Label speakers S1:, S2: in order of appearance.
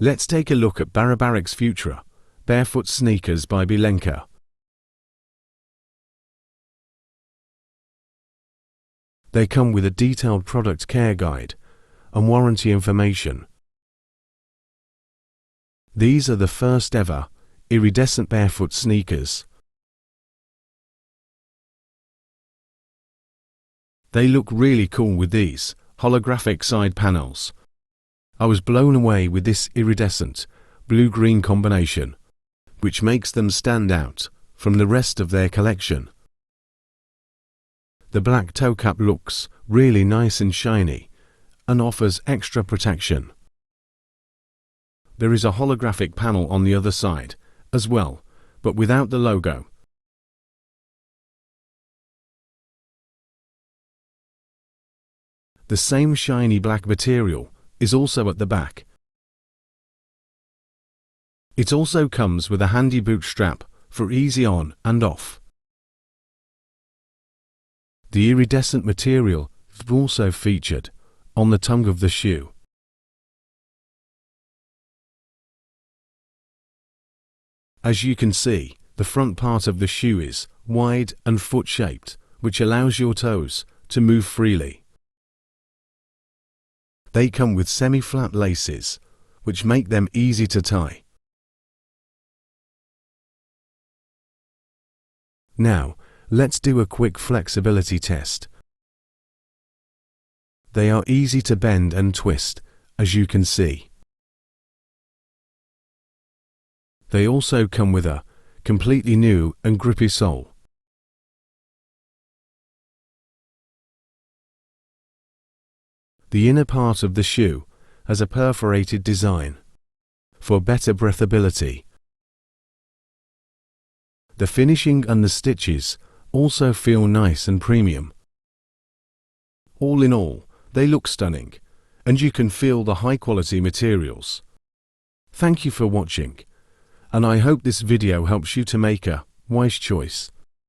S1: Let's take a look at Barebarics Futura, barefoot sneakers by Bilenka. They come with a detailed product care guide and warranty information. These are the first ever iridescent barefoot sneakers. They look really cool with these holographic side panels. I was blown away with this iridescent blue-green combination, which makes them stand out from the rest of their collection. The black toe cap looks really nice and shiny and offers extra protection. There is a holographic panel on the other side as well, but without the logo. The same shiny black material is also at the back. It also comes with a handy boot strap for easy on and off. The iridescent material is also featured on the tongue of the shoe. As you can see, the front part of the shoe is wide and foot-shaped, which allows your toes to move freely. They come with semi-flat laces, which make them easy to tie. Now, let's do a quick flexibility test. They are easy to bend and twist, as you can see. They also come with a completely new and grippy sole. The inner part of the shoe has a perforated design for better breathability. The finishing and the stitches also feel nice and premium. All in all, they look stunning, and you can feel the high-quality materials. Thank you for watching, and I hope this video helps you to make a wise choice.